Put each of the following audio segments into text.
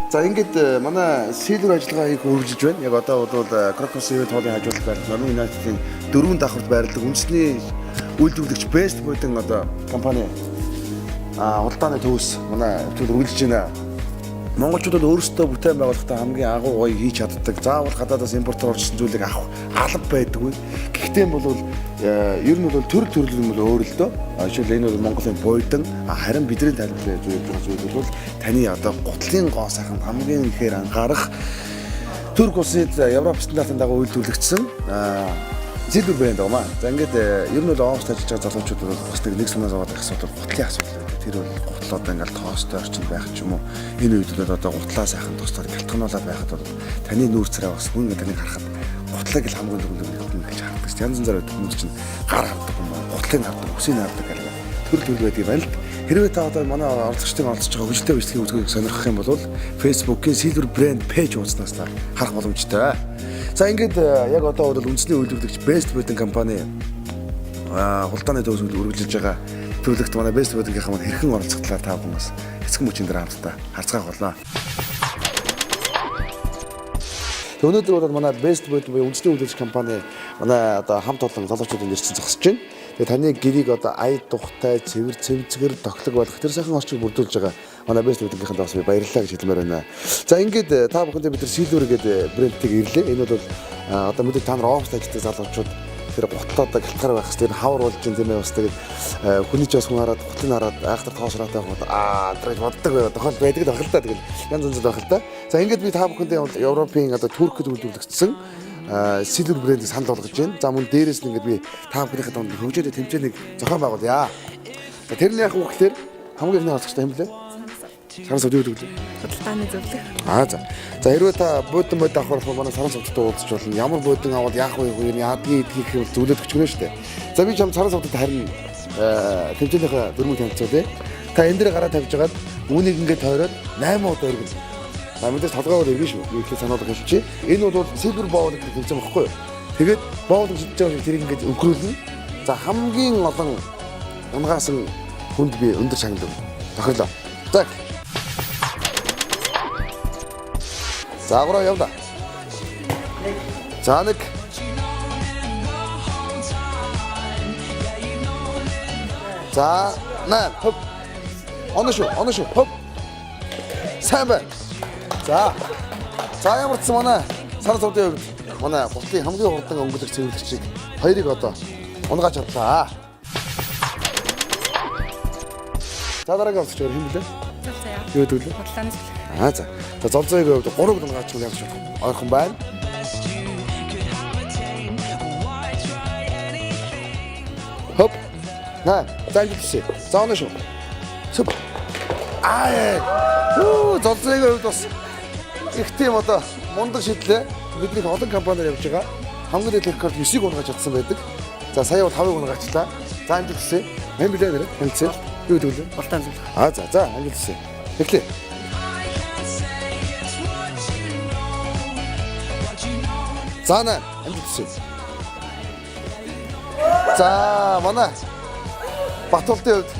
За ингээд манай сэлбэр ажиллагаа хийх үргэлжлэж байна. Яг одоо бол Крокус ивент хоолын хажуулах байрлал Норвег Юнайтедийн 4 давхарт байрлал үндэсний үйлдвэрлэгч Best Boy-ын одоо компани худалдааны төвөөс манай төвд үргэлжлэж байна. Монголчуудад өөрсдөө бүтээн байгуулахдаа хамгийн агуу гоё хийж чаддаг. Заавал гадаадаас импортоор орсон зүйлийг авах алба байдаггүй. Гэхдээ бол ер нь бол төрөл юм бол өөр л дөө. Жишээл энэ бол Монголын буйдан харин бидний тайлбарлаж зүйл бол таны одоо гутлын гоо сайхан хамгийн ихээр анхаарах Турк улсын Европ стандартын дагуу үйлдвэрлэгдсэн зэлбэр брэнд байна. За ингээд ер нь бол офс ажиллаж байгаа залуучууд бол бас нэг санаа зовоод байх асуудал гутлын асуудал. Тэр бол гутлаа одоо ингээл тоостой орчин байх ч юм уу. Энэ үед бол одоо гутлаа сайхан тусдаар гялтгануулаад байхад бол таны нүүр царай бас хүн таныг харахад гутлаг л хамгийн дөрөв гэж хардаг. Янз янзаар хүмүүс чинь гар хавдаг юм уу? Гутлыг хавдаг, үсийг хавдаг гэх төрөл байдаг юм байна л. Хэрвээ та одоо манай оролцогчдын оролцож байгаа хөгжилтэй бичлэгийн үзүүлгийг сонирхох юм бол Facebook-ийн Silver Brand page ууснаас та харах боломжтой. За ингээд яг одоо бол үндэсний үйлдвэрлэгч Best Boy-ын компани хулдааны төвөөс үргэлжилж байгаа төлөвлөгт манай Best Boy-ийн хамт хэрхэн оролцох талаар та бүхэн бас эцэг мөчийн дээр хамтдаа харцгаах болно. Өнөөдөр бол манай Best Boy буюу үндэсний үйлдвэрлэгч компани манай одоо хамт олон залуучуудын нэрчэн зогсож байна. Тэгээ таны гэрийг одоо ая тухтай, цэвэр цэвцгэр тоглог болох тэр сайхан орчиг бүрдүүлж байгаа манай Best Boy-ийн бас баярлалаа гэж хэлмээр байна. За ингээд та бүхэндээ бид нар Silver гэдэг брендийг ирлээ. Энэ бол одоо мэдээ та нар офс ажилладаг залуучууд тэр гутлаад гэлтгар байх хэвээр хавар болж юм тийм ээ бас тэгээд хүний ч бас хүн хараад гутлыг хараад айхтар тоосраатай байхад тэр боддог байгаад тохиол байдаг л байна л да. Тэгээд янз янз байх л да. За ингээд би та бүхэндээ Европын одоо Туркид үйлдвэрлэгдсэн Silver брэндийг санал болгож байна. За мөн дээрээс нь ингээд би та бүхнийхээ донд хөгжөөд тэмцээнийг зохион байгуулъя. За тэрний яг үгээр хамгийн ихний хасагчтай юм блэ? Саран сууд юу гэдэг вэ? Худалдааны зөвлөх. За хэрвээ та буудан мод авах бол манай саран суудтай уулзч болно. Ямар буудан аваад яах вэ? Яадгийг хийх юм зөвлөд өгч гэнэ шүү дээ. За би чам саран суудад харин тэмцээнийхээ дөрмөг танилцуулъя. Та энэ дээр гараа тавьж агаад үүнийг ингээд тойроод 8 удаа өргөн. За мэдээж толгойгоор өргөн шүү. Би ихлэ сануулга хэлчихье. Энэ бол Silver Bowl гэдэг тэмцээн багхгүй юу? Тэгээд боол гэж хэлж байгаа тэрийг ингээд өнгөрүүлнэ. За хамгийн олон унгаасан хүнд би өндөр шагнал тохиолоо. За аграа явда. За нэг. За наа хоп. Оношо хоп. Сайн байна. За ямарчсан манай сар суудын үед манай гутлын хамгийн хурдан өнгөлөх цэвэрлэгчийг хоёрыг одоо унгааж чадлаа. За дараагийн олцч өөр юм блэ? Юу гэдэг вэ? Худалдааны зөвлөх. За золзойг хувьд 3 унгааж чиг явж байна. Ойрхон байна. Хоп. За ингэж. За оноо шүү. Суп. Золзойг хувьд бас их тийм одоо мундаг шийдлээ. Бидний олон компаниар явж байгаа. Хамгийн их рекорд 9-ийг унгааж чадсан байдаг. За сая бол 5-ыг унгаачлаа. За ингэж. Мен билээ нэрэ. Тэнцээ. Юу гэдэг вэ? Худалдааны зөвлөх. За ингэж. Эхлэе. За нэ амжилт. За манай Батуултын хувьд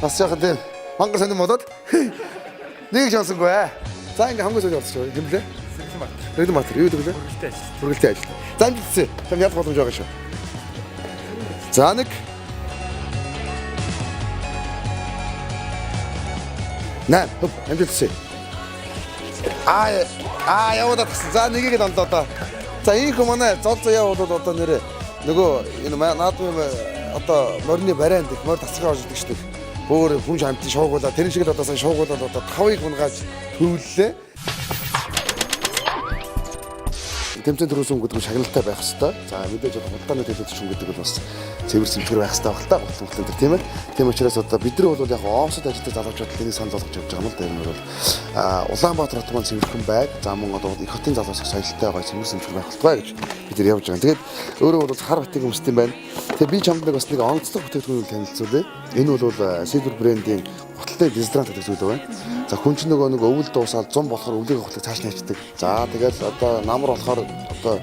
бас яхад тийм мангар сонирм болоод нэг шансангүй. За ингээм хамгийн сүүлийн болчихсон юм блэ? Сэргэлэн Баатар. Юу гэдэг вэ? Хүргэлтийн ажил. За амжилт. Тань ялах боломж байгаа шүү. За нэг. Наа амжилт. Яваад тагсан. За нэгийг л онлоо доо. За ийх манай золзоо яваад одоо нэрээ нөгөө энэ наадмын одоо морины барайнд их морь тасгаа орж идэг шүү дээ. Өөр хүн хамтын шуугуулаа тэр шиг л одоо сайн шуугуулаад одоо 5-ыг унгааж төвлөлээ. Тэмцээн төрөөс өнгөдөг шагналтай байх хэвээр. За мэдээж одоо худалдааны төлөвлөгч өнгөдөг бол бас цэвэр цэмцгэр байх хэвээр байна л та гутлын төр тийм ээ. Тийм учраас одоо бид нар бол яг офсод ажилладаг залуучууд тэнийг санал болгож явж байгаа юм л да. Энэ бол Улаанбаатар хот маань цэвэрхэн байг. За мөн одоо их хотын залуус соёлтой байгаа цэвэр цэмцгэр байх болтугай гэж бид нар явж байгаа. Тэгээд өөрөө бол хар батыг өмсдөг юм байна. Тэгээд би чамд бас нэг онцлог бүтээгдэхүүнийг танилцуулъя. Энэ бол Silver брендийн гутлын дезодорант гэдэг зүйл байна. За хүн чинь нөгөө өвөл дуусаад 100 болохоор өвлийг гутлыг цааш нь хачдаг. За тэгээд одоо намар болохоор одоо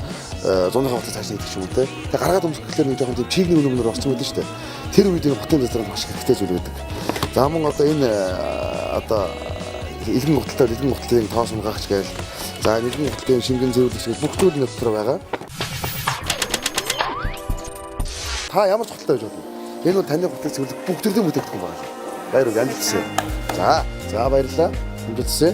100-ын гутлыг цааш нь хийдэг юм те. Тэгээд гаргаад өмсгөхлөөр нэг жоохон тийм чигний өнөмөр орсон байдаг шүү дээ. Тэр үед энэ гутлын дезодорант маш хэрэгтэй зүйл байдаг. За мөн одоо энэ одоо Илгэн гуталтай илгэн гуталтын тоос унгаагч гээл. За илгэн гуталтын шингэн зөвлөс бүх зүйл энэ дотор байгаа. Та ямар ч гуталтай байж болно. Энэ бол таны гуталтай зөвлөх бүх төрлийн бүтээгдэхүүн байгаа. Баярлалаа амжилтсаа. За баярлалаа. Амжилтсаа.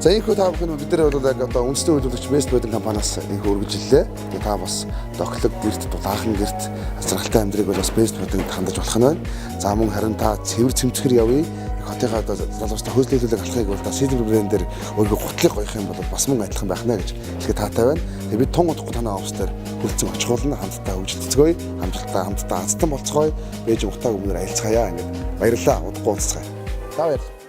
За ийхүү та бүхэн бид нар бол яг одоо үндэсний үйлдвэрлэгч Best Wedding компаниас ийхүү үргэлжлэлээ. Тэгээ та бас доглог гэрт дулаахан гэрт асралтай амьдрыг бол бас Best Wedding хандаж болох нь байна. За мөн харин та цэвэр цэмцгэр явъя. Хотынхаа одоо залуучтай хөөслөлүүлэг алхахыг бол та Silver брэндээр өөрийгөө гутлыг гоёх юм бол бас мөн адилхан байх нэ гэж хэлэхэд таатай байна. Тэгээ бид тун удахгүй танаа офстер хүрэлцэн очих болно. Хамтдаа үжилтцгөөе. Хамтдаа азтан болцгооё. Бэж утааг өмнөр айлцгаая. Ингээд баярлалаа. Удахгүй уулзцгаая. За баярлалаа.